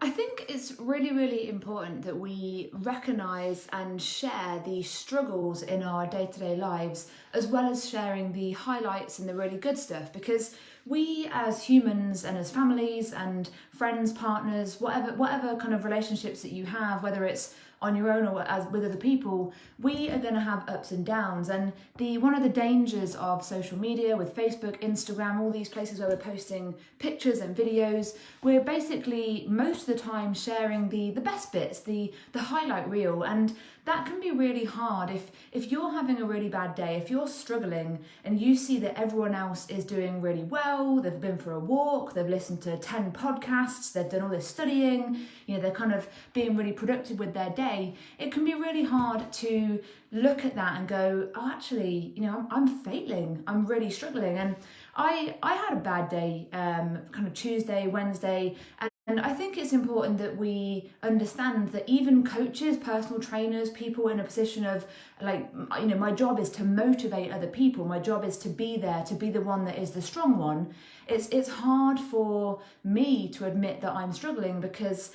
I think it's really, really important that we recognise and share the struggles in our day-to-day lives, as well as sharing the highlights and the really good stuff, because we as humans and as families and friends, partners, whatever kind of relationships that you have, whether it's on your own or as with other people, we are going to have ups and downs. And the one of the dangers of social media with Facebook, Instagram, all these places where we're posting pictures and videos, we're basically most of the time sharing the best bits, the highlight reel. And that can be really hard if you're having a really bad day, if you're struggling and you see that everyone else is doing really well, they've been for a walk, they've listened to 10 podcasts, they've done all this studying, they're kind of being really productive with their day. It can be really hard to look at that and go, oh, actually, I'm failing, I'm really struggling. And I had a bad day, kind of Tuesday, Wednesday, and I think it's important that we understand that even coaches, personal trainers, people in a position of my job is to motivate other people. My job is to be there, to be the one that is the strong one. It's hard for me to admit that I'm struggling because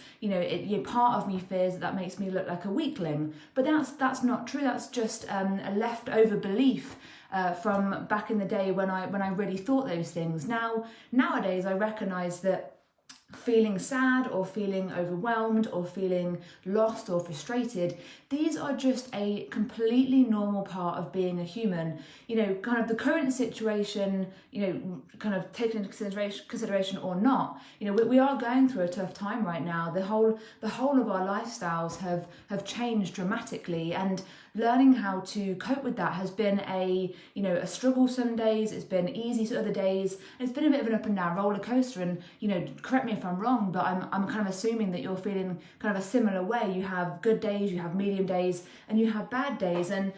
part of me fears that makes me look like a weakling. But that's not true. That's just a leftover belief from back in the day when I really thought those things. Nowadays I recognise that feeling sad or feeling overwhelmed or feeling lost or frustrated, these are just a completely normal part of being a human. Kind of the current situation, kind of taken into consideration or not, we are going through a tough time right now. The whole of our lifestyles have changed dramatically, and learning how to cope with that has been a struggle some days. It's been easy other days. It's been a bit of an up and down roller coaster. And correct me if I'm wrong, but I'm kind of assuming that you're feeling kind of a similar way. You have good days, you have medium days, and you have bad days. And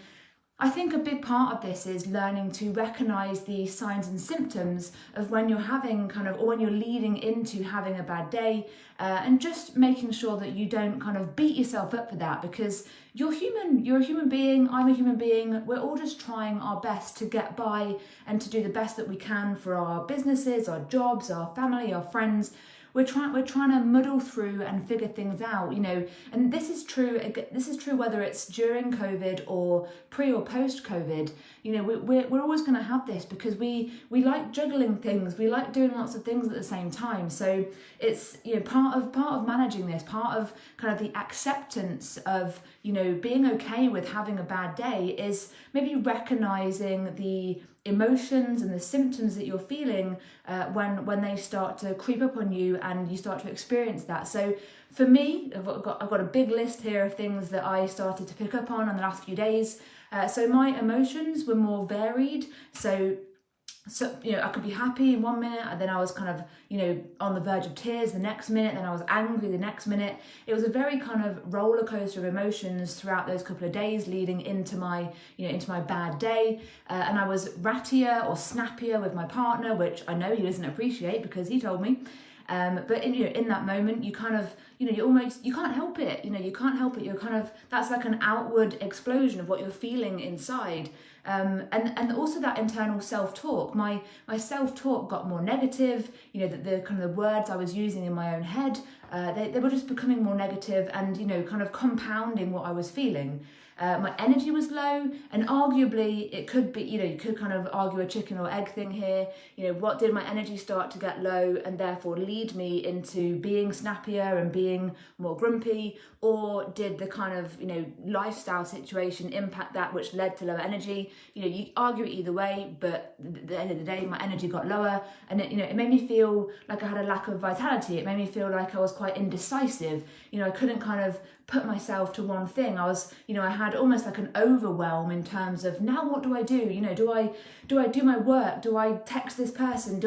I think a big part of this is learning to recognise the signs and symptoms of when you're having or when you're leading into having a bad day, and just making sure that you don't kind of beat yourself up for that, because you're human, you're a human being, I'm a human being, we're all just trying our best to get by and to do the best that we can for our businesses, our jobs, our family, our friends. We're trying to muddle through and figure things out, and this is true whether it's during COVID or pre or post COVID. We're always going to have this because we like juggling things, we like doing lots of things at the same time. So it's part of managing this, part of kind of the acceptance of being okay with having a bad day is maybe recognizing the emotions and the symptoms that you're feeling when they start to creep up on you and you start to experience that. So for me, I've got a big list here of things that I started to pick up on in the last few days. So my emotions were more varied. So I could be happy in 1 minute, and then I was kind of on the verge of tears the next minute, then I was angry the next minute. It was a very kind of roller coaster of emotions throughout those couple of days leading into my bad day, and I was rattier or snappier with my partner, which I know he doesn't appreciate because he told me. But in that moment, you kind of, you can't help it. You can't help it. You're kind of, that's like an outward explosion of what you're feeling inside. And also that internal self-talk. My self-talk got more negative. The kind of the words I was using in my own head, they were just becoming more negative and, kind of compounding what I was feeling. My energy was low, and arguably it could be, you could kind of argue a chicken or egg thing here. What did my energy start to get low and therefore lead me into being snappier and being more grumpy? Or did the kind of, lifestyle situation impact that, which led to lower energy? You argue it either way, but at the end of the day, my energy got lower, and it made me feel like I had a lack of vitality. It made me feel like I was quite indecisive. I couldn't kind of put myself to one thing. I was, I had almost like an overwhelm in terms of, now what do I do? Do I do my work? Do I text this person?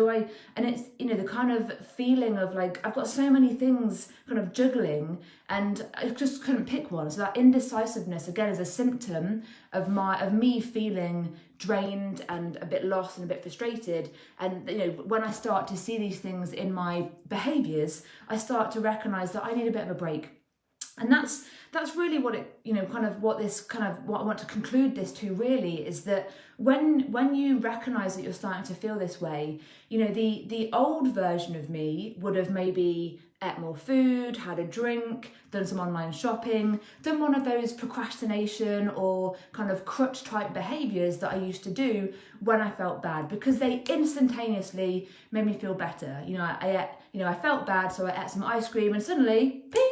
And it's, the kind of feeling of like, I've got so many things kind of juggling and I just couldn't pick one. So that indecisiveness again is a symptom of me feeling drained and a bit lost and a bit frustrated. And when I start to see these things in my behaviours, I start to recognise that I need a bit of a break. And that's really what it, what I want to conclude this to really is that when you recognise that you're starting to feel this way, the old version of me would have maybe ate more food, had a drink, done some online shopping, done one of those procrastination or kind of crutch type behaviours that I used to do when I felt bad, because they instantaneously made me feel better. I felt bad, so I ate some ice cream and suddenly, ping,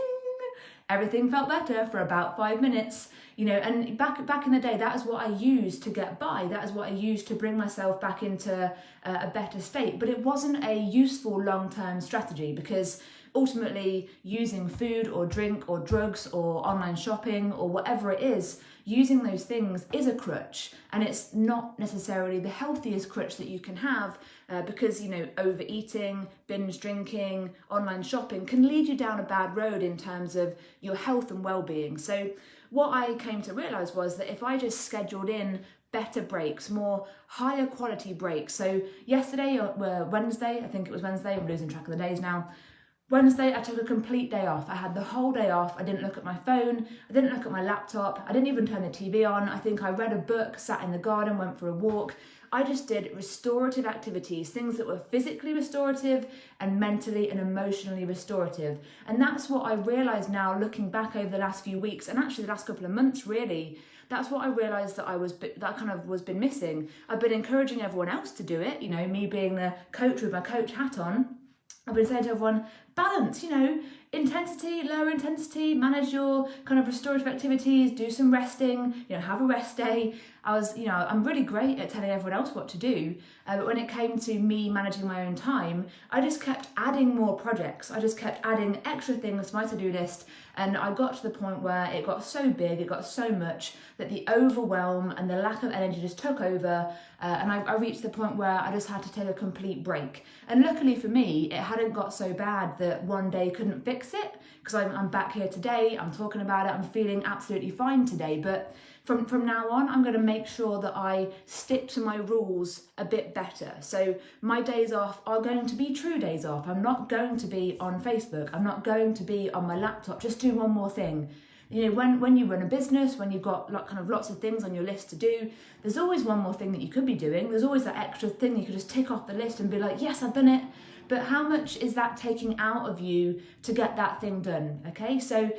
everything felt better for about 5 minutes. And back in the day, that is what I used to get by. That is what I used to bring myself back into a better state. But it wasn't a useful long-term strategy, because ultimately using food or drink or drugs or online shopping or whatever it is, using those things is a crutch, and it's not necessarily the healthiest crutch that you can have, because overeating, binge drinking, online shopping can lead you down a bad road in terms of your health and well-being. So what I came to realise was that if I just scheduled in better breaks, more higher quality breaks. So yesterday, Wednesday, I think it was Wednesday, I'm losing track of the days now. Wednesday, I took a complete day off. I had the whole day off. I didn't look at my phone. I didn't look at my laptop. I didn't even turn the TV on. I think I read a book, sat in the garden, went for a walk. I just did restorative activities, things that were physically restorative and mentally and emotionally restorative. And that's what I realised now, looking back over the last few weeks, and actually the last couple of months really, that's what I realised that that kind of was been missing. I've been encouraging everyone else to do it, me being the coach with my coach hat on. I've been saying to everyone, balance, intensity, lower intensity, manage your kind of restorative activities, do some resting, have a rest day. I'm really great at telling everyone else what to do. But when it came to me managing my own time, I just kept adding more projects. I just kept adding extra things to my to-do list. And I got to the point where it got so big, it got so much that the overwhelm and the lack of energy just took over. And I reached the point where I just had to take a complete break. And luckily for me, it hadn't got so bad that one day couldn't fix it, because I'm back here today, I'm talking about it, I'm feeling absolutely fine today. But from now on, I'm going to make sure that I stick to my rules a bit better. So my days off are going to be true days off. I'm not going to be on Facebook. I'm not going to be on my laptop just doing one more thing. When you run a business, when you've got lots of things on your list to do, there's always one more thing that you could be doing. There's always that extra thing you could just tick off the list and be like, yes, I've done it. But how much is that taking out of you to get that thing done? Okay, so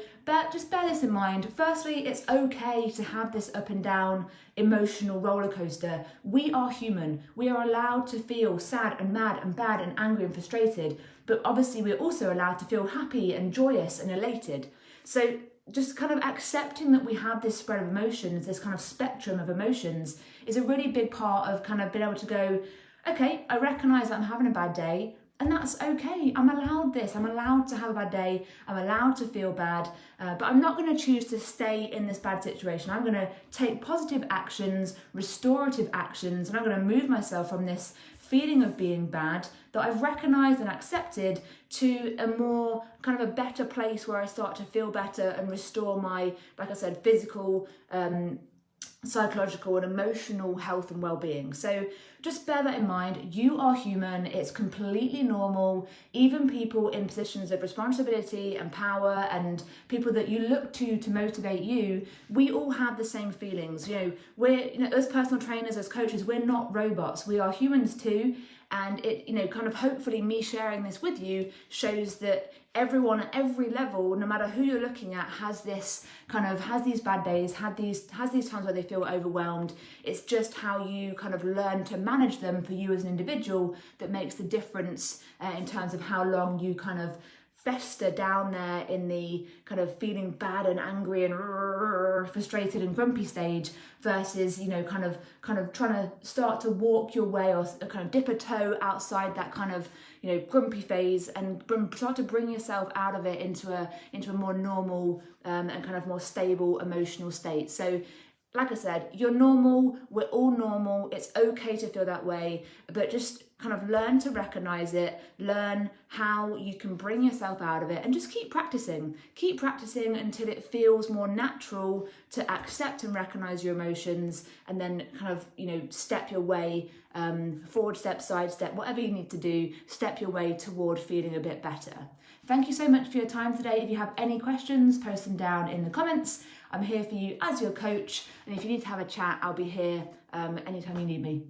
just bear this in mind. Firstly, it's okay to have this up and down emotional roller coaster. We are human. We are allowed to feel sad and mad and bad and angry and frustrated. But obviously, we're also allowed to feel happy and joyous and elated. So just kind of accepting that we have this spread of emotions, this kind of spectrum of emotions, is a really big part of kind of being able to go, okay, I recognise that I'm having a bad day, and that's okay. I'm allowed this. I'm allowed to have a bad day. I'm allowed to feel bad, but I'm not going to choose to stay in this bad situation. I'm going to take positive actions, restorative actions, and I'm going to move myself from this feeling of being bad that I've recognised and accepted to a more kind of a better place where I start to feel better and restore my, like I said, physical, psychological and emotional health and well-being. So just bear that in mind. You are human. It's completely normal. Even people in positions of responsibility and power and people that you look to motivate you, we all have the same feelings. We're, as personal trainers, as coaches, we're not robots. We are humans too. And it, kind of hopefully me sharing this with you shows that everyone at every level, no matter who you're looking at, has these bad days, has these times where they feel overwhelmed. It's just how you kind of learn to manage them for you as an individual that makes the difference in terms of how long you kind of fester down there in the kind of feeling bad and angry and frustrated and grumpy stage versus kind of trying to start to walk your way or kind of dip a toe outside that kind of grumpy phase and start to bring yourself out of it into a more normal and kind of more stable emotional state. So like I said, you're normal, we're all normal, it's okay to feel that way, but just kind of learn to recognize it, learn how you can bring yourself out of it, and just keep practicing until it feels more natural to accept and recognize your emotions, and then kind of, step your way, forward step, side step, whatever you need to do, step your way toward feeling a bit better. Thank you so much for your time today. If you have any questions, post them down in the comments. I'm here for you as your coach, and if you need to have a chat, I'll be here anytime you need me.